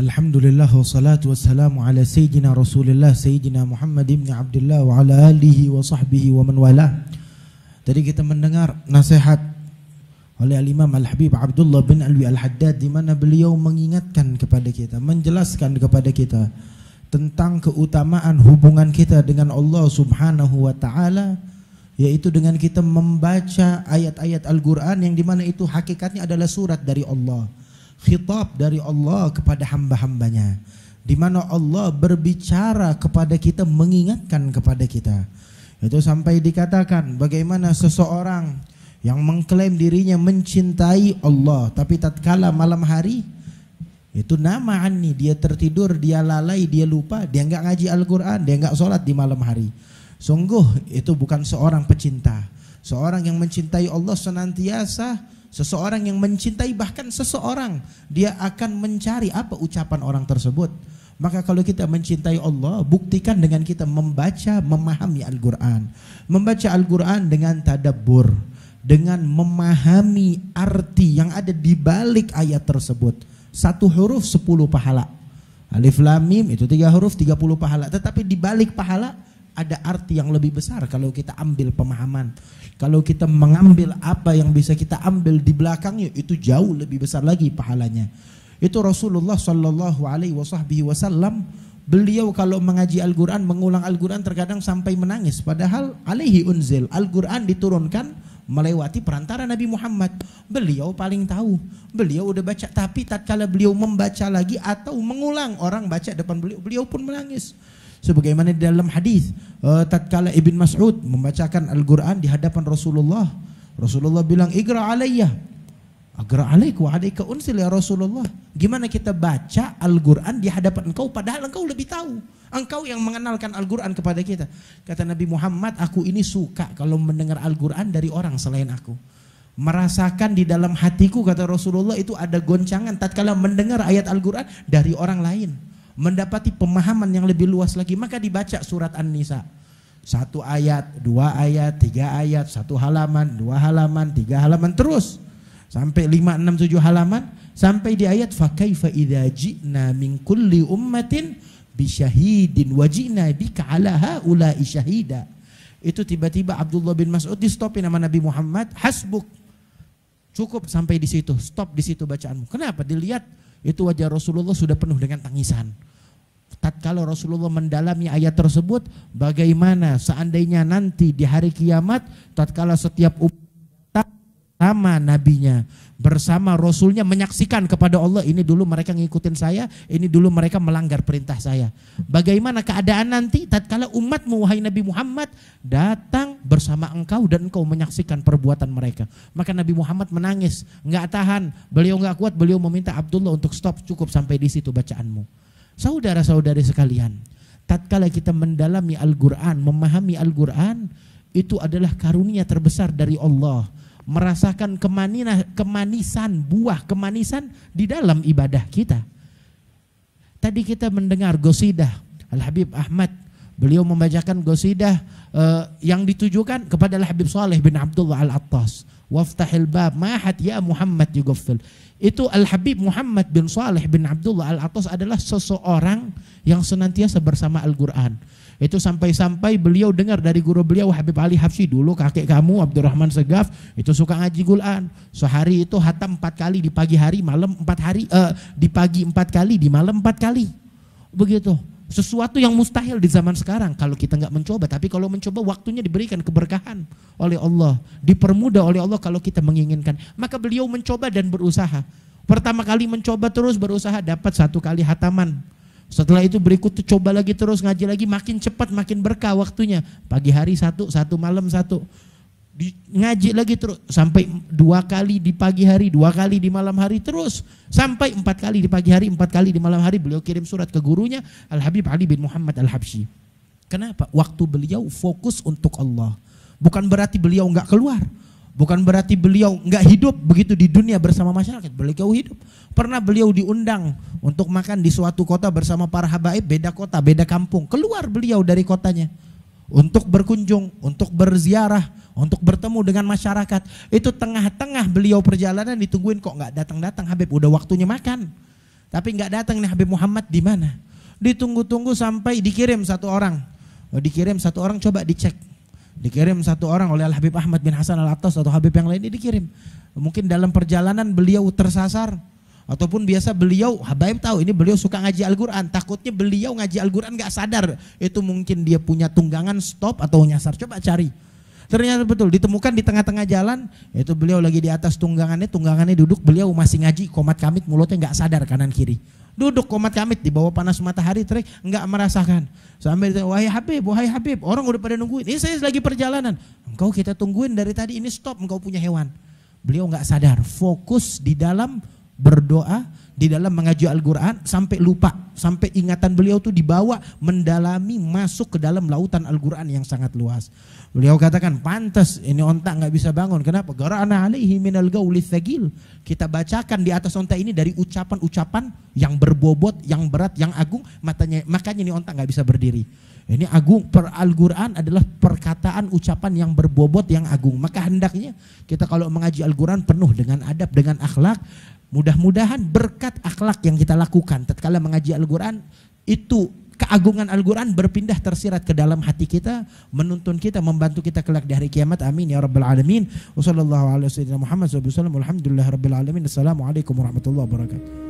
Alhamdulillah wassalatu wassalamu ala sayyidina Rasulillah sayyidina Muhammad ibn Abdullah wa ala alihi wa sahbihi wa man wala. Tadi kita mendengar nasihat oleh Al-Imam Al-Habib Abdullah bin Alwi Al-Haddad, di mana beliau mengingatkan kepada kita, menjelaskan kepada kita tentang keutamaan hubungan kita dengan Allah Subhanahu wa taala, yaitu dengan kita membaca ayat-ayat Al-Qur'an yang dimana itu hakikatnya adalah surat dari Allah, khitab dari Allah kepada hamba-hambanya, di mana Allah berbicara kepada kita, mengingatkan kepada kita. Itu sampai dikatakan bagaimana seseorang yang mengklaim dirinya mencintai Allah, tapi tatkala malam hari itu nama anni, dia tertidur, dia lalai, dia lupa, dia enggak ngaji Al-Qur'an, dia enggak sholat di malam hari. Sungguh itu bukan seorang pecinta. Seorang yang mencintai Allah senantiasa, seseorang yang mencintai bahkan seseorang, dia akan mencari apa ucapan orang tersebut. Maka kalau kita mencintai Allah, buktikan dengan kita membaca, memahami Al-Qur'an. Membaca Al-Qur'an dengan tadabbur, dengan memahami arti yang ada di balik ayat tersebut. Satu huruf 10 pahala. Alif lam mim itu 3 huruf 30 pahala. Tetapi di balik pahala ada arti yang lebih besar kalau kita ambil pemahaman. Kalau kita mengambil apa yang bisa kita ambil di belakangnya, itu jauh lebih besar lagi pahalanya. Itu Rasulullah sallallahu alaihi wasallam, beliau kalau mengaji Al-Qur'an, mengulang Al-Qur'an terkadang sampai menangis, padahal alaihi unzil, Al-Qur'an diturunkan melewati perantara Nabi Muhammad. Beliau paling tahu, beliau udah baca, tapi tatkala beliau membaca lagi atau mengulang orang baca depan beliau, beliau pun menangis. Sebagaimana di dalam hadis, tatkala Ibn Mas'ud membacakan Al-Qur'an di hadapan Rasulullah, Rasulullah bilang, "Iqra alayya." "Agra alaik wa alayka unsil ya Rasulullah." Gimana kita baca Al-Qur'an di hadapan engkau padahal engkau lebih tahu. Engkau yang mengenalkan Al-Qur'an kepada kita. Kata Nabi Muhammad, "Aku ini suka kalau mendengar Al-Qur'an dari orang selain aku. Merasakan di dalam hatiku," kata Rasulullah, "itu ada goncangan tatkala mendengar ayat Al-Qur'an dari orang lain. Mendapati pemahaman yang lebih luas lagi." Maka dibaca surat An-Nisa. 1 ayat, 2 ayat, 3 ayat, 1 halaman, 2 halaman, 3 halaman, terus sampai 5, 6, 7 halaman, sampai di ayat fa kaifa idza ji'na min kulli ummatin bisyahidin wa ji'na bika ala haula'i syahida. Itu tiba-tiba Abdullah bin Mas'ud di stopin nama Nabi Muhammad, "Hasbuk." Cukup sampai di situ, stop di situ bacaanmu. Kenapa? Dilihat itu wajah Rasulullah sudah penuh dengan tangisan. Tatkala Rasulullah mendalami ayat tersebut, bagaimana seandainya nanti di hari kiamat, tatkala setiap umat sama nabinya, bersama rasulnya menyaksikan kepada Allah, ini dulu mereka ngikutin saya, ini dulu mereka melanggar perintah saya. Bagaimana keadaan nanti tatkala umatmu wahai Nabi Muhammad datang bersama engkau dan engkau menyaksikan perbuatan mereka. Maka Nabi Muhammad menangis, nggak tahan, beliau nggak kuat, beliau meminta Abdullah untuk stop, cukup sampai di situ bacaanmu. Saudara-saudari sekalian, tatkala kita mendalami Al-Qur'an, memahami Al-Qur'an, itu adalah karunia terbesar dari Allah. Merasakan kemanisan, buah kemanisan di dalam ibadah kita. Tadi kita mendengar gosidah Al-Habib Ahmad, beliau membacakan gosidah yang ditujukan kepada Al-Habib Saleh bin Abdullah Al-Attas. "Waftahil bab mahat ya Muhammad yughfil." Itu Al-Habib Muhammad bin Saleh bin Abdullah Al-Attas adalah seseorang yang senantiasa bersama Al-Qur'an. Itu sampai-sampai beliau dengar dari guru beliau Habib Ali Habsyi, "Dulu kakek kamu Abdurrahman Segaf itu suka ngaji Quran. Sehari itu hatam 4 kali, di pagi hari, malam 4 hari, di pagi 4 kali, di malam 4 kali." Begitu. Sesuatu yang mustahil di zaman sekarang kalau kita nggak mencoba. Tapi kalau mencoba, waktunya diberikan keberkahan oleh Allah, dipermudah oleh Allah kalau kita menginginkan. Maka beliau mencoba dan berusaha. Pertama kali mencoba terus berusaha, dapat 1 kali hataman. Setelah itu berikut coba lagi terus, ngaji lagi, makin cepat makin berkah waktunya. Pagi hari 1, malam 1. Ngaji lagi terus sampai 2 kali di pagi hari, 2 kali di malam hari, terus sampai 4 kali di pagi hari, 4 kali di malam hari. Beliau kirim surat ke gurunya Al-Habib Ali bin Muhammad Al-Habsyi. Kenapa? Waktu beliau fokus untuk Allah. Bukan berarti beliau enggak keluar. Bukan berarti beliau enggak hidup begitu di dunia bersama masyarakat. Beliau hidup. Pernah beliau diundang untuk makan di suatu kota bersama para habaib, beda kota, beda kampung. Keluar beliau dari kotanya untuk berkunjung, untuk berziarah, untuk bertemu dengan masyarakat. Itu tengah-tengah beliau perjalanan ditungguin, kok nggak datang-datang Habib, udah waktunya makan. Tapi nggak datang nih Habib Muhammad di mana? Ditunggu-tunggu sampai dikirim satu orang. Dikirim satu orang, coba dicek. Dikirim satu orang oleh Al Habib Ahmad bin Hasan Al-Attas atau Habib yang lain, dikirim. Mungkin dalam perjalanan beliau tersasar. Ataupun biasa beliau, Habaib tahu ini beliau suka ngaji Al-Quran. Takutnya beliau ngaji Al-Quran gak sadar. Itu mungkin dia punya tunggangan stop atau nyasar. Coba cari. Ternyata betul ditemukan di tengah-tengah jalan. Itu beliau lagi di atas tunggangannya duduk. Beliau masih ngaji komat kamit, mulutnya gak sadar kanan kiri. Duduk komat kamit di bawah panas matahari terik, nggak merasakan. Sampai wahai Habib, orang udah pada nungguin. Ini saya lagi perjalanan. Engkau kita tungguin dari tadi, ini stop, engkau punya hewan. Beliau nggak sadar, fokus di dalam berdoa, di dalam mengaji Al-Quran sampai lupa, sampai ingatan beliau tuh dibawa mendalami masuk ke dalam lautan Al-Quran yang sangat luas. Beliau katakan pantas ini onta nggak bisa bangun. Kenapa? Qara'na alaihi minal gauli tsagil. Kita bacakan di atas onta ini dari ucapan-ucapan yang berbobot, yang berat, yang agung. Makanya ini onta nggak bisa berdiri. Ini agung, Al-Quran adalah perkataan ucapan yang berbobot, yang agung. Maka hendaknya kita kalau mengaji Al-Quran penuh dengan adab, dengan akhlak. Mudah-mudahan berkat akhlak yang kita lakukan tatkala mengaji Al-Quran, itu keagungan Al-Quran berpindah tersirat ke dalam hati kita, menuntun kita, membantu kita kelak di hari kiamat. Amin ya rabbal alamin. Wassallallahu ala sayyidina Muhammad sallallahu alaihi wasallam. Alhamdulillah rabbil alamin. Assalamualaikum warahmatullahi wabarakatuh.